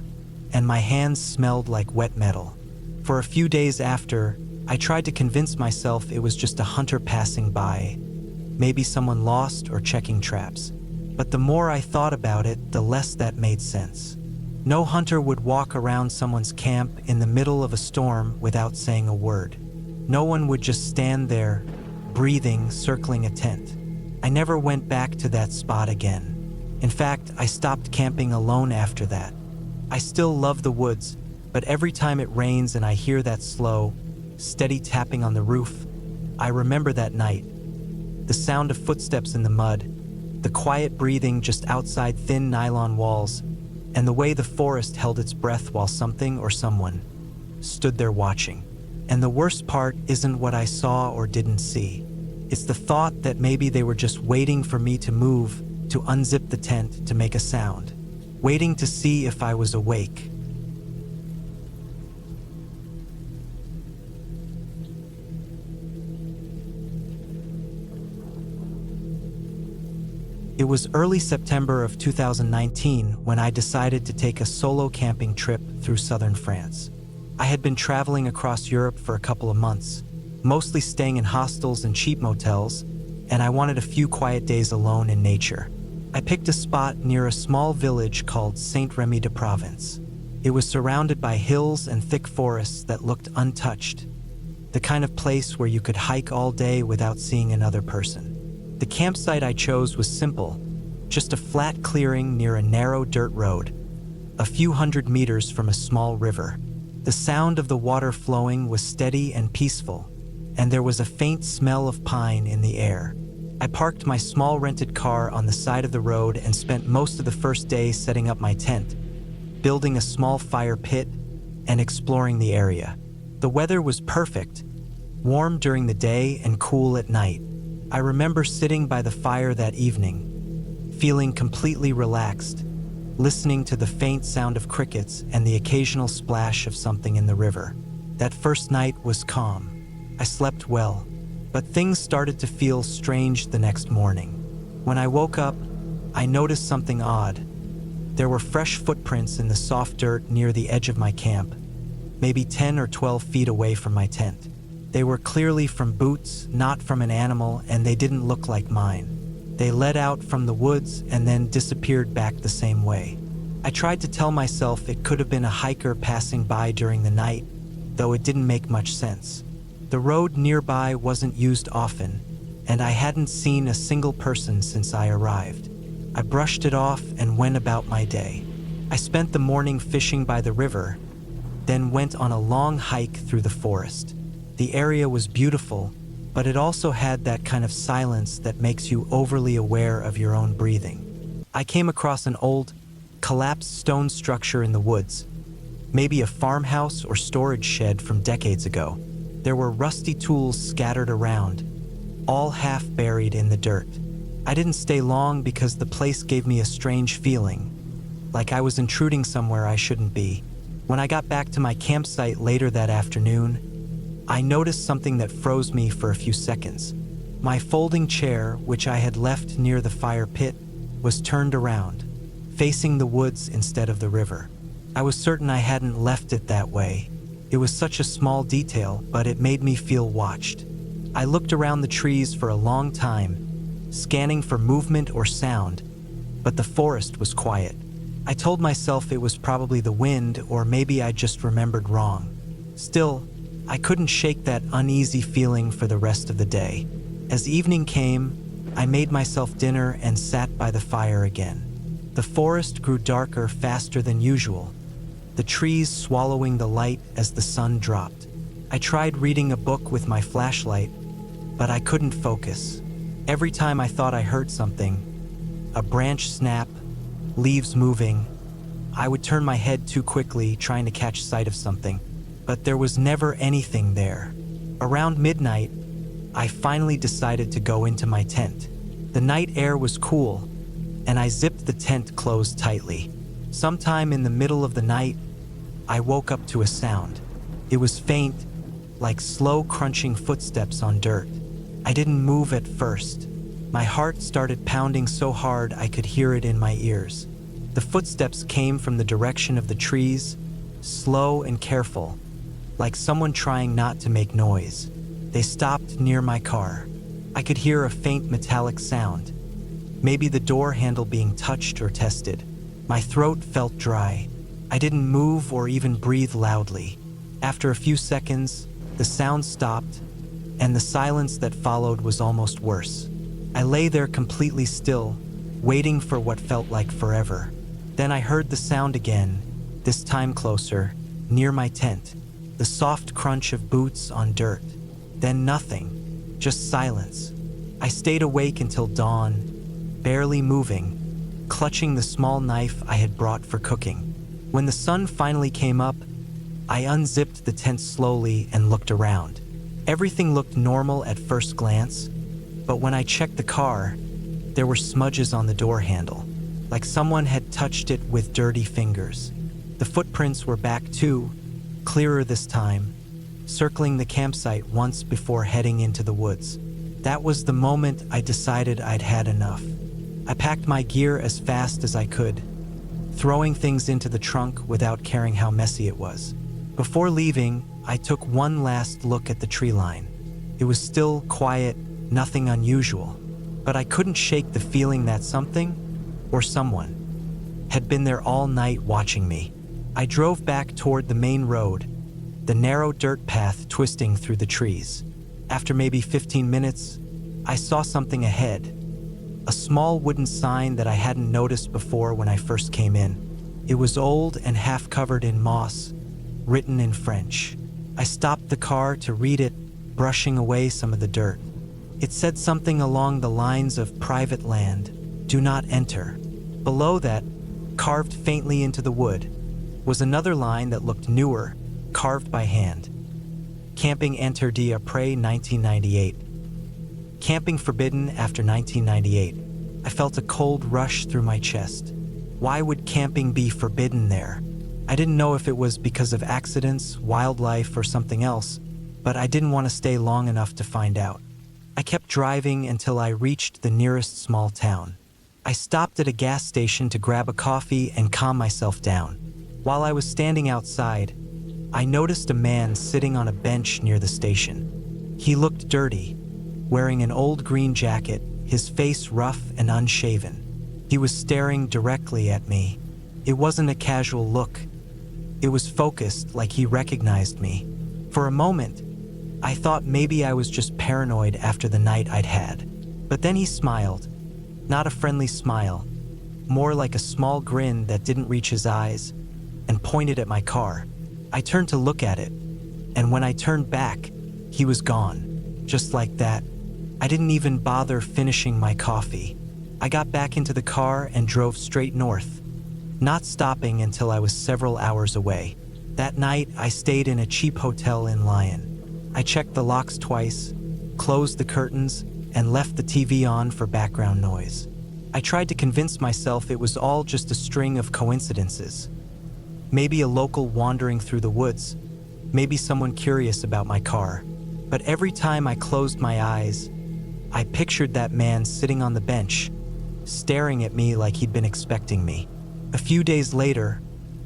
S1: and my hands smelled like wet metal. For a few days after, I tried to convince myself it was just a hunter passing by, maybe someone lost or checking traps. But the more I thought about it, the less that made sense. No hunter would walk around someone's camp in the middle of a storm without saying a word. No one would just stand there, breathing, circling a tent. I never went back to that spot again. In fact, I stopped camping alone after that. I still love the woods, but every time it rains and I hear that slow, steady tapping on the roof, I remember that night. The sound of footsteps in the mud, the quiet breathing just outside thin nylon walls, and the way the forest held its breath while something or someone stood there watching. And the worst part isn't what I saw or didn't see. It's the thought that maybe they were just waiting for me to move, to unzip the tent, to make a sound, waiting to see if I was awake. It was early September of 2019 when I decided to take a solo camping trip through southern France. I had been traveling across Europe for a couple of months, mostly staying in hostels and cheap motels, and I wanted a few quiet days alone in nature. I picked a spot near a small village called Saint-Rémy-de-Provence. It was surrounded by hills and thick forests that looked untouched, the kind of place where you could hike all day without seeing another person. The campsite I chose was simple, just a flat clearing near a narrow dirt road, a few hundred meters from a small river. The sound of the water flowing was steady and peaceful, and there was a faint smell of pine in the air. I parked my small rented car on the side of the road and spent most of the first day setting up my tent, building a small fire pit, and exploring the area. The weather was perfect, warm during the day and cool at night. I remember sitting by the fire that evening, feeling completely relaxed, listening to the faint sound of crickets and the occasional splash of something in the river. That first night was calm. I slept well, but things started to feel strange the next morning. When I woke up, I noticed something odd. There were fresh footprints in the soft dirt near the edge of my camp, maybe 10 or 12 feet away from my tent. They were clearly from boots, not from an animal, and they didn't look like mine. They led out from the woods and then disappeared back the same way. I tried to tell myself it could have been a hiker passing by during the night, though it didn't make much sense. The road nearby wasn't used often, and I hadn't seen a single person since I arrived. I brushed it off and went about my day. I spent the morning fishing by the river, then went on a long hike through the forest. The area was beautiful, but it also had that kind of silence that makes you overly aware of your own breathing. I came across an old, collapsed stone structure in the woods, maybe a farmhouse or storage shed from decades ago. There were rusty tools scattered around, all half buried in the dirt. I didn't stay long because the place gave me a strange feeling, like I was intruding somewhere I shouldn't be. When I got back to my campsite later that afternoon, I noticed something that froze me for a few seconds. My folding chair, which I had left near the fire pit, was turned around, facing the woods instead of the river. I was certain I hadn't left it that way. It was such a small detail, but it made me feel watched. I looked around the trees for a long time, scanning for movement or sound, but the forest was quiet. I told myself it was probably the wind, or maybe I just remembered wrong. Still, I couldn't shake that uneasy feeling for the rest of the day. As evening came, I made myself dinner and sat by the fire again. The forest grew darker faster than usual, the trees swallowing the light as the sun dropped. I tried reading a book with my flashlight, but I couldn't focus. Every time I thought I heard something, a branch snap, leaves moving, I would turn my head too quickly, trying to catch sight of something. But there was never anything there. Around midnight, I finally decided to go into my tent. The night air was cool, and I zipped the tent closed tightly. Sometime in the middle of the night, I woke up to a sound. It was faint, like slow crunching footsteps on dirt. I didn't move at first. My heart started pounding so hard I could hear it in my ears. The footsteps came from the direction of the trees, slow and careful, like someone trying not to make noise. They stopped near my car. I could hear a faint metallic sound, maybe the door handle being touched or tested. My throat felt dry, I didn't move or even breathe loudly. After a few seconds, the sound stopped, and the silence that followed was almost worse. I lay there completely still, waiting for what felt like forever. Then I heard the sound again, this time closer, near my tent. The soft crunch of boots on dirt. Then nothing, just silence. I stayed awake until dawn, barely moving, clutching the small knife I had brought for cooking. When the sun finally came up, I unzipped the tent slowly and looked around. Everything looked normal at first glance, but when I checked the car, there were smudges on the door handle, like someone had touched it with dirty fingers. The footprints were back too, clearer this time, circling the campsite once before heading into the woods. That was the moment I decided I'd had enough. I packed my gear as fast as I could, throwing things into the trunk without caring how messy it was. Before leaving, I took one last look at the tree line. It was still quiet, nothing unusual, but I couldn't shake the feeling that something, or someone, had been there all night watching me. I drove back toward the main road, the narrow dirt path twisting through the trees. After maybe 15 minutes, I saw something ahead. A small wooden sign that I hadn't noticed before when I first came in. It was old and half covered in moss, written in French. I stopped the car to read it, brushing away some of the dirt. It said something along the lines of private land, do not enter. Below that, carved faintly into the wood, was another line that looked newer, carved by hand. Camping interdit après 1998. Camping forbidden after 1998. I felt a cold rush through my chest. Why would camping be forbidden there? I didn't know if it was because of accidents, wildlife, or something else, but I didn't want to stay long enough to find out. I kept driving until I reached the nearest small town. I stopped at a gas station to grab a coffee and calm myself down. While I was standing outside, I noticed a man sitting on a bench near the station. He looked dirty, wearing an old green jacket, his face rough and unshaven. He was staring directly at me. It wasn't a casual look. It was focused, like he recognized me. For a moment, I thought maybe I was just paranoid after the night I'd had. But then he smiled. Not a friendly smile, more like a small grin that didn't reach his eyes, and pointed at my car. I turned to look at it, and when I turned back, he was gone. Just like that. I didn't even bother finishing my coffee. I got back into the car and drove straight north, not stopping until I was several hours away. That night, I stayed in a cheap hotel in Lyon. I checked the locks twice, closed the curtains, and left the TV on for background noise. I tried to convince myself it was all just a string of coincidences. Maybe a local wandering through the woods, maybe someone curious about my car. But every time I closed my eyes, I pictured that man sitting on the bench, staring at me like he'd been expecting me. A few days later,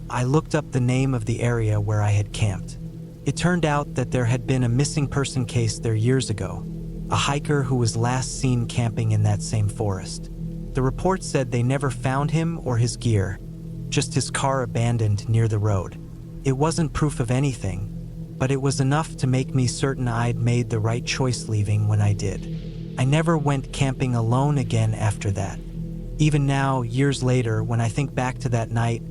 S1: I looked up the name of the area where I had camped. It turned out that there had been a missing person case there years ago, a hiker who was last seen camping in that same forest. The report said they never found him or his gear, just his car abandoned near the road. It wasn't proof of anything, but it was enough to make me certain I'd made the right choice leaving when I did. I never went camping alone again after that. Even now, years later, when I think back to that night,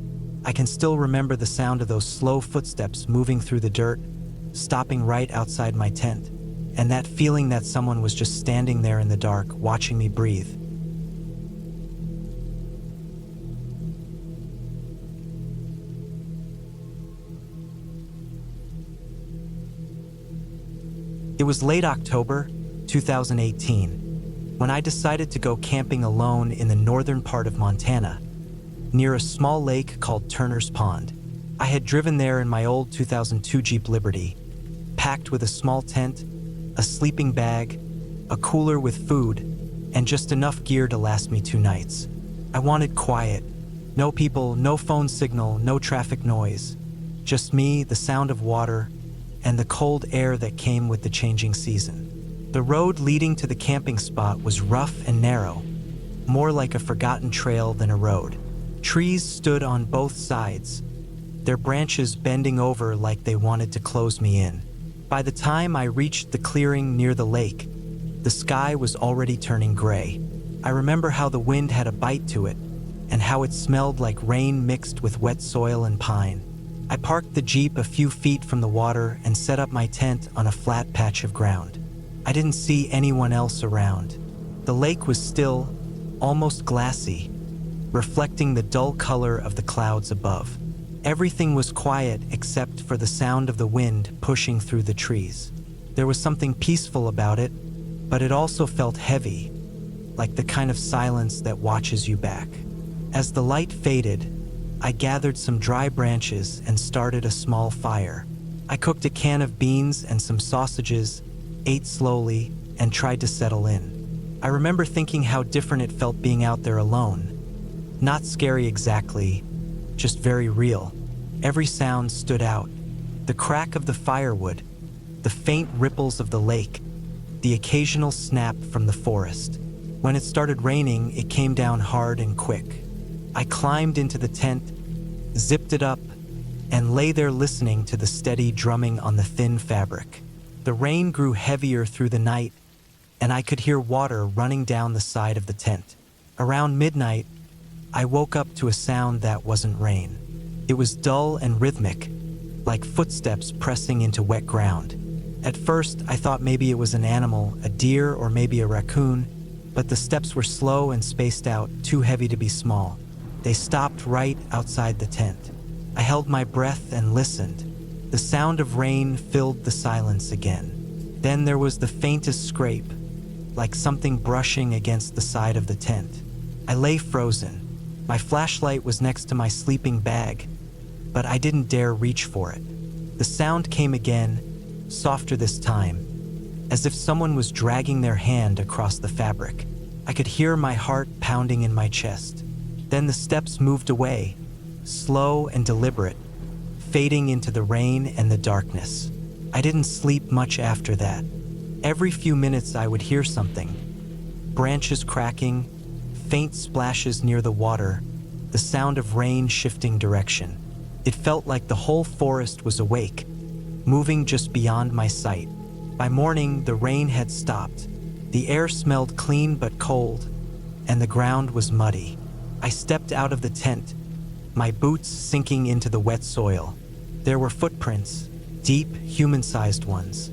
S1: I can still remember the sound of those slow footsteps moving through the dirt, stopping right outside my tent, and that feeling that someone was just standing there in the dark, watching me breathe. It was late October, 2018, when I decided to go camping alone in the northern part of Montana, near a small lake called Turner's Pond. I had driven there in my old 2002 Jeep Liberty, packed with a small tent, a sleeping bag, a cooler with food, and just enough gear to last me 2 nights. I wanted quiet. No people, no phone signal, no traffic noise. Just me, the sound of water, and the cold air that came with the changing season. The road leading to the camping spot was rough and narrow, more like a forgotten trail than a road. Trees stood on both sides, their branches bending over like they wanted to close me in. By the time I reached the clearing near the lake, the sky was already turning gray. I remember how the wind had a bite to it, and how it smelled like rain mixed with wet soil and pine. I parked the Jeep a few feet from the water and set up my tent on a flat patch of ground. I didn't see anyone else around. The lake was still, almost glassy, reflecting the dull color of the clouds above. Everything was quiet except for the sound of the wind pushing through the trees. There was something peaceful about it, but it also felt heavy, like the kind of silence that watches you back. As the light faded, I gathered some dry branches and started a small fire. I cooked a can of beans and some sausages, ate slowly, and tried to settle in. I remember thinking how different it felt being out there alone. Not scary exactly, just very real. Every sound stood out. The crack of the firewood, the faint ripples of the lake, the occasional snap from the forest. When it started raining, it came down hard and quick. I climbed into the tent, zipped it up, and lay there listening to the steady drumming on the thin fabric. The rain grew heavier through the night, and I could hear water running down the side of the tent. Around midnight, I woke up to a sound that wasn't rain. It was dull and rhythmic, like footsteps pressing into wet ground. At first, I thought maybe it was an animal, a deer or maybe a raccoon, but the steps were slow and spaced out, too heavy to be small. They stopped right outside the tent. I held my breath and listened. The sound of rain filled the silence again. Then there was the faintest scrape, like something brushing against the side of the tent. I lay frozen. My flashlight was next to my sleeping bag, but I didn't dare reach for it. The sound came again, softer this time, as if someone was dragging their hand across the fabric. I could hear my heart pounding in my chest. Then the steps moved away, slow and deliberate, fading into the rain and the darkness. I didn't sleep much after that. Every few minutes I would hear something. Branches cracking, faint splashes near the water, the sound of rain shifting direction. It felt like the whole forest was awake, moving just beyond my sight. By morning, the rain had stopped. The air smelled clean but cold, and the ground was muddy. I stepped out of the tent, my boots sinking into the wet soil. There were footprints, deep, human-sized ones,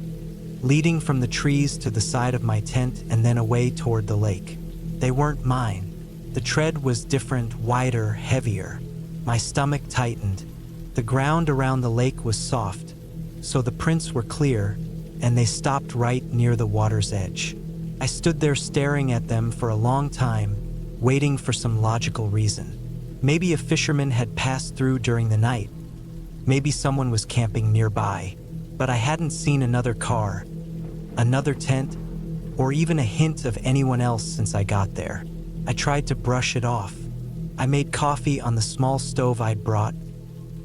S1: leading from the trees to the side of my tent and then away toward the lake. They weren't mine. The tread was different, wider, heavier. My stomach tightened. The ground around the lake was soft, so the prints were clear, and they stopped right near the water's edge. I stood there staring at them for a long time, waiting for some logical reason. Maybe a fisherman had passed through during the night. Maybe someone was camping nearby, but I hadn't seen another car, another tent, or even a hint of anyone else since I got there. I tried to brush it off. I made coffee on the small stove I'd brought,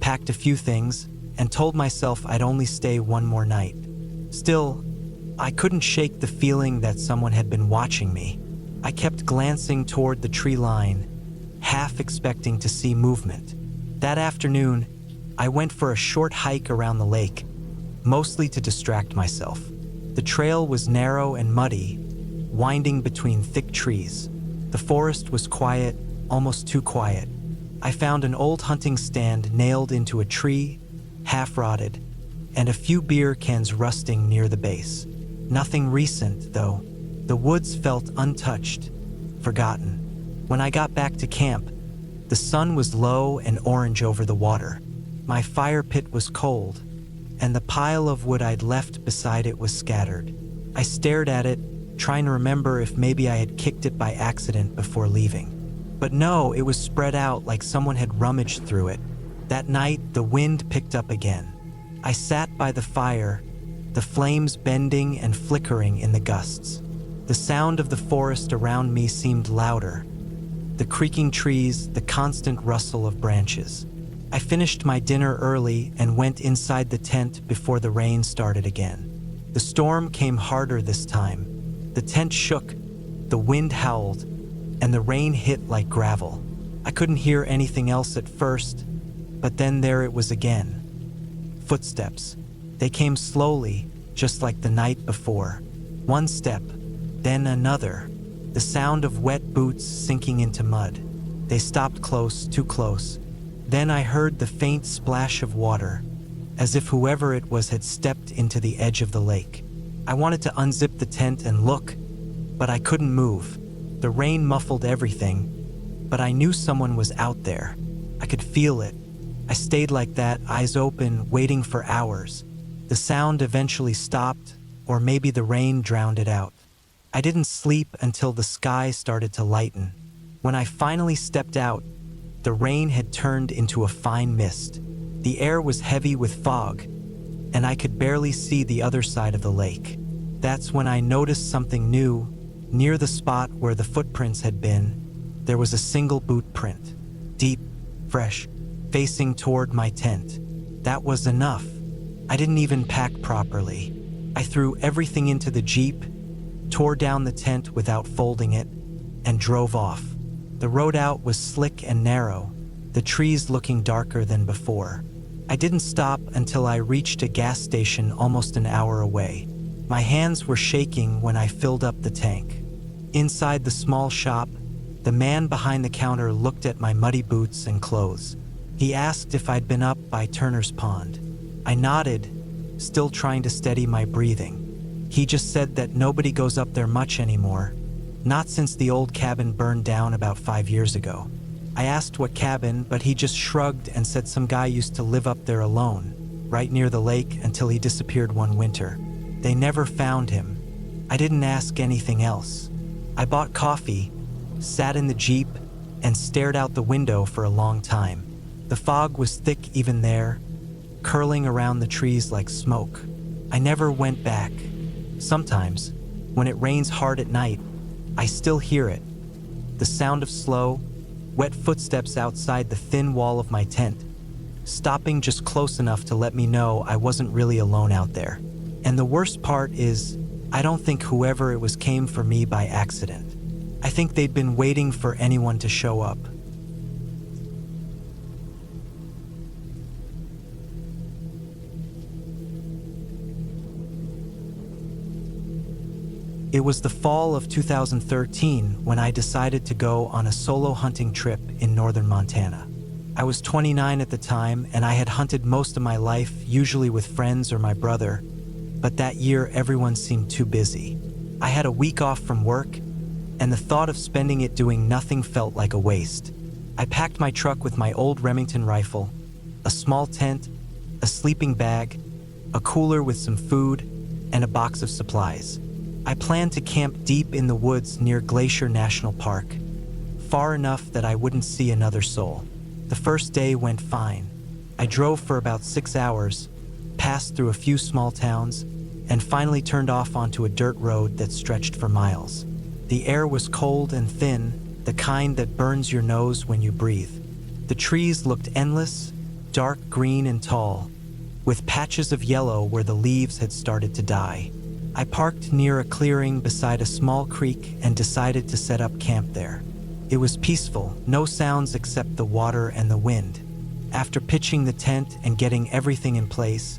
S1: packed a few things, and told myself I'd only stay one more night. Still, I couldn't shake the feeling that someone had been watching me. I kept glancing toward the tree line, half expecting to see movement. That afternoon, I went for a short hike around the lake, mostly to distract myself. The trail was narrow and muddy, winding between thick trees. The forest was quiet, almost too quiet. I found an old hunting stand nailed into a tree, half rotted, and a few beer cans rusting near the base. Nothing recent, though. The woods felt untouched, forgotten. When I got back to camp, the sun was low and orange over the water. My fire pit was cold, and the pile of wood I'd left beside it was scattered. I stared at it, trying to remember if maybe I had kicked it by accident before leaving. But no, it was spread out like someone had rummaged through it. That night, the wind picked up again. I sat by the fire, the flames bending and flickering in the gusts. The sound of the forest around me seemed louder. The creaking trees, the constant rustle of branches. I finished my dinner early and went inside the tent before the rain started again. The storm came harder this time. The tent shook, the wind howled, and the rain hit like gravel. I couldn't hear anything else at first, But then there it was again. Footsteps. They came slowly, just like the night before. One step, then another. The sound of wet boots sinking into mud. They stopped close, too close. Then I heard the faint splash of water, as if whoever it was had stepped into the edge of the lake. I wanted to unzip the tent and look, but I couldn't move. The rain muffled everything, but I knew someone was out there. I could feel it. I stayed like that, eyes open, waiting for hours. The sound eventually stopped, or maybe the rain drowned it out. I didn't sleep until the sky started to lighten. When I finally stepped out, the rain had turned into a fine mist. The air was heavy with fog, and I could barely see the other side of the lake. That's when I noticed something new. Near the spot where the footprints had been, there was a single boot print, deep, fresh, facing toward my tent. That was enough. I didn't even pack properly. I threw everything into the Jeep, tore down the tent without folding it, and drove off. The road out was slick and narrow, the trees looking darker than before. I didn't stop until I reached a gas station almost an hour away. My hands were shaking when I filled up the tank. Inside the small shop, the man behind the counter looked at my muddy boots and clothes. He asked if I'd been up by Turner's Pond. I nodded, still trying to steady my breathing. He just said that nobody goes up there much anymore, not since the old cabin burned down about 5 years ago. I asked what cabin, but he just shrugged and said some guy used to live up there alone, right near the lake, until he disappeared one winter. They never found him. I didn't ask anything else. I bought coffee, sat in the Jeep, and stared out the window for a long time. The fog was thick even there, curling around the trees like smoke. I never went back. Sometimes, when it rains hard at night, I still hear it. The sound of slow, wet footsteps outside the thin wall of my tent, stopping just close enough to let me know I wasn't really alone out there. And the worst part is, I don't think whoever it was came for me by accident. I think they'd been waiting for anyone to show up. It was the fall of 2013 when I decided to go on a solo hunting trip in northern Montana. I was 29 at the time, and I had hunted most of my life, usually with friends or my brother, but that year everyone seemed too busy. I had a week off from work, and the thought of spending it doing nothing felt like a waste. I packed my truck with my old Remington rifle, a small tent, a sleeping bag, a cooler with some food, and a box of supplies. I planned to camp deep in the woods near Glacier National Park, far enough that I wouldn't see another soul. The first day went fine. I drove for about 6 hours, passed through a few small towns, and finally turned off onto a dirt road that stretched for miles. The air was cold and thin, the kind that burns your nose when you breathe. The trees looked endless, dark green and tall, with patches of yellow where the leaves had started to die. I parked near a clearing beside a small creek and decided to set up camp there. It was peaceful, no sounds except the water and the wind. After pitching the tent and getting everything in place,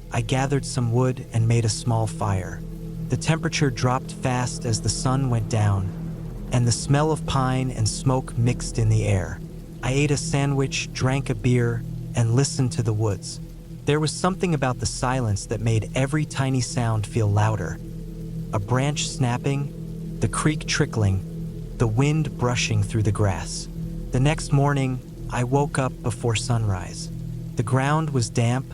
S1: I gathered some wood and made a small fire. The temperature dropped fast as the sun went down, and the smell of pine and smoke mixed in the air. I ate a sandwich, drank a beer, and listened to the woods. There was something about the silence that made every tiny sound feel louder. A branch snapping, the creek trickling, the wind brushing through the grass. The next morning, I woke up before sunrise. The ground was damp,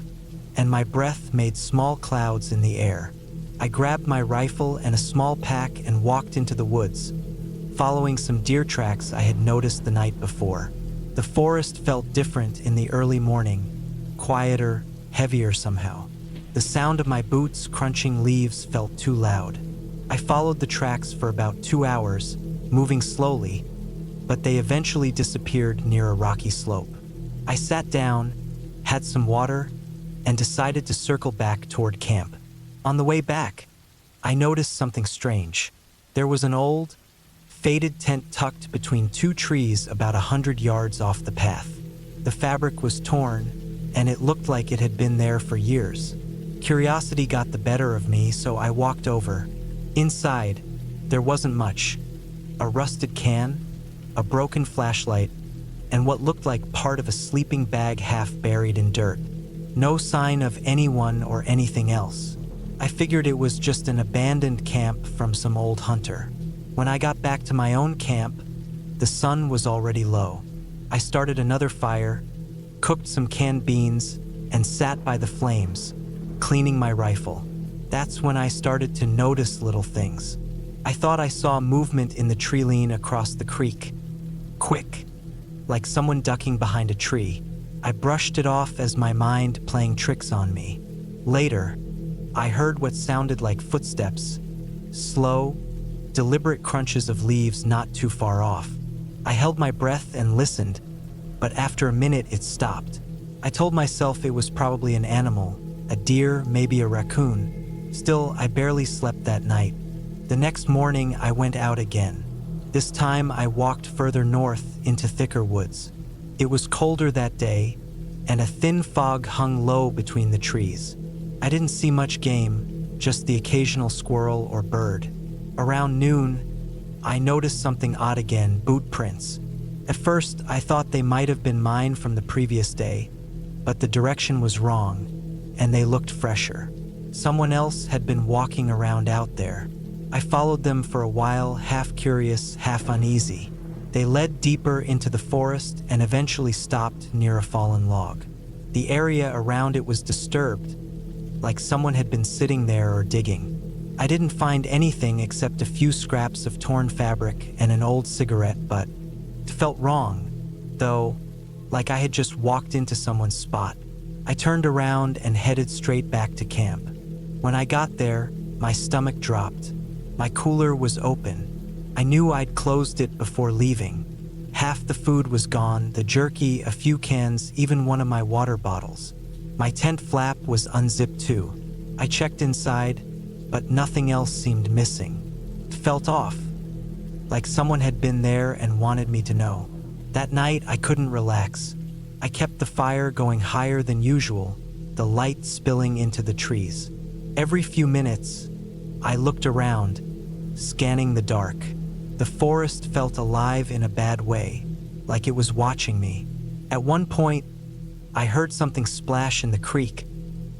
S1: and my breath made small clouds in the air. I grabbed my rifle and a small pack and walked into the woods, following some deer tracks I had noticed the night before. The forest felt different in the early morning, quieter, heavier somehow. The sound of my boots crunching leaves felt too loud. I followed the tracks for about 2 hours, moving slowly, but they eventually disappeared near a rocky slope. I sat down, had some water, and decided to circle back toward camp. On the way back, I noticed something strange. There was an old, faded tent tucked between 2 trees about 100 yards off the path. The fabric was torn, and it looked like it had been there for years. Curiosity got the better of me, so I walked over. Inside, there wasn't much. A rusted can, a broken flashlight, and what looked like part of a sleeping bag half buried in dirt. No sign of anyone or anything else. I figured it was just an abandoned camp from some old hunter. When I got back to my own camp, the sun was already low. I started another fire, cooked some canned beans, and sat by the flames, cleaning my rifle. That's when I started to notice little things. I thought I saw movement in the tree line across the creek. Quick, like someone ducking behind a tree. I brushed it off as my mind playing tricks on me. Later, I heard what sounded like footsteps, slow, deliberate crunches of leaves not too far off. I held my breath and listened, but after a minute it stopped. I told myself it was probably an animal, a deer, maybe a raccoon. Still, I barely slept that night. The next morning, I went out again. This time, I walked further north into thicker woods. It was colder that day, and a thin fog hung low between the trees. I didn't see much game, just the occasional squirrel or bird. Around noon, I noticed something odd again, boot prints. At first, I thought they might have been mine from the previous day, but the direction was wrong, and they looked fresher. Someone else had been walking around out there. I followed them for a while, half curious, half uneasy. They led deeper into the forest and eventually stopped near a fallen log. The area around it was disturbed, like someone had been sitting there or digging. I didn't find anything except a few scraps of torn fabric and an old cigarette, but it felt wrong, though, like I had just walked into someone's spot. I turned around and headed straight back to camp. When I got there, my stomach dropped. My cooler was open. I knew I'd closed it before leaving. Half the food was gone, the jerky, a few cans, even one of my water bottles. My tent flap was unzipped too. I checked inside, but nothing else seemed missing. It felt off, like someone had been there and wanted me to know. That night, I couldn't relax. I kept the fire going higher than usual, the light spilling into the trees. Every few minutes, I looked around, scanning the dark. The forest felt alive in a bad way, like it was watching me. At one point, I heard something splash in the creek,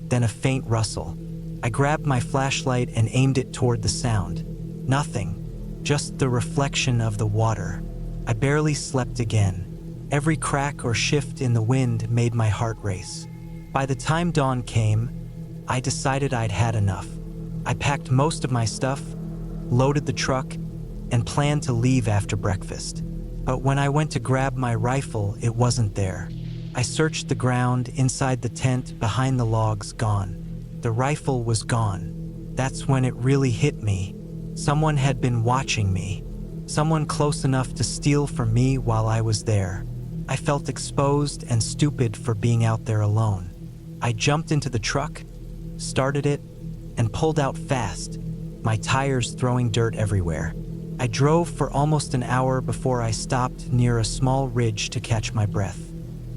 S1: then a faint rustle. I grabbed my flashlight and aimed it toward the sound. Nothing, just the reflection of the water. I barely slept again. Every crack or shift in the wind made my heart race. By the time dawn came, I decided I'd had enough. I packed most of my stuff, loaded the truck, and planned to leave after breakfast. But when I went to grab my rifle, it wasn't there. I searched the ground, inside the tent, behind the logs, gone. The rifle was gone. That's when it really hit me. Someone had been watching me. Someone close enough to steal from me while I was there. I felt exposed and stupid for being out there alone. I jumped into the truck, started it, and pulled out fast, my tires throwing dirt everywhere. I drove for almost an hour before I stopped near a small ridge to catch my breath.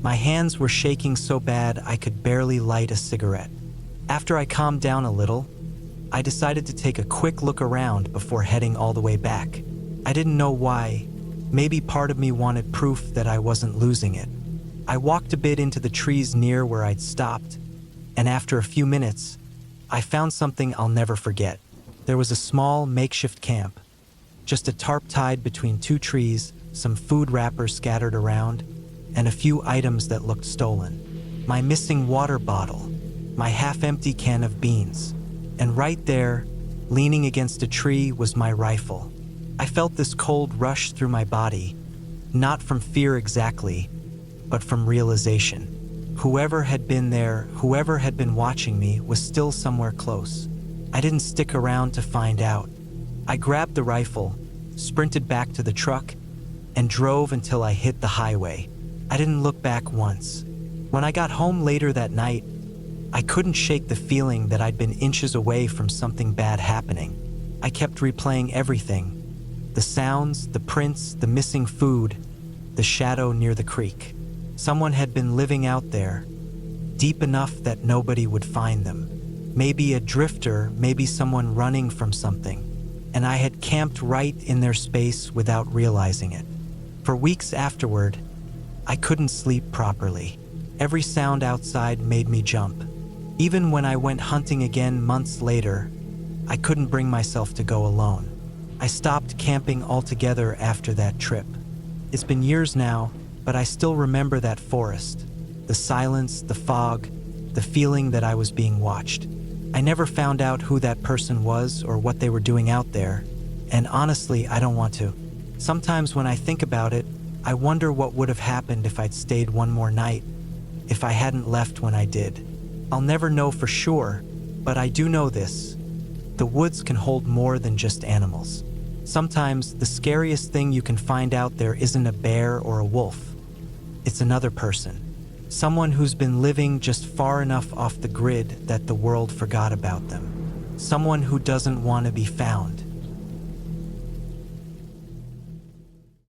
S1: My hands were shaking so bad I could barely light a cigarette. After I calmed down a little, I decided to take a quick look around before heading all the way back. I didn't know why. Maybe part of me wanted proof that I wasn't losing it. I walked a bit into the trees near where I'd stopped, and after a few minutes, I found something I'll never forget. There was a small makeshift camp, just a tarp tied between two trees, some food wrappers scattered around, and a few items that looked stolen. My missing water bottle, my half-empty can of beans, and right there, leaning against a tree, was my rifle. I felt this cold rush through my body, not from fear exactly, but from realization. Whoever had been there, whoever had been watching me, was still somewhere close. I didn't stick around to find out. I grabbed the rifle, sprinted back to the truck, and drove until I hit the highway. I didn't look back once. When I got home later that night, I couldn't shake the feeling that I'd been inches away from something bad happening. I kept replaying everything. The sounds, the prints, the missing food, the shadow near the creek. Someone had been living out there, deep enough that nobody would find them. Maybe a drifter, maybe someone running from something. And I had camped right in their space without realizing it. For weeks afterward, I couldn't sleep properly. Every sound outside made me jump. Even when I went hunting again months later, I couldn't bring myself to go alone. I stopped camping altogether after that trip. It's been years now, but I still remember that forest. The silence, the fog, the feeling that I was being watched. I never found out who that person was or what they were doing out there, and honestly, I don't want to. Sometimes when I think about it, I wonder what would have happened if I'd stayed one more night, if I hadn't left when I did. I'll never know for sure, but I do know this. The woods can hold more than just animals. Sometimes the scariest thing you can find out there isn't a bear or a wolf. It's another person. Someone who's been living just far enough off the grid that the world forgot about them. Someone who doesn't want to be found.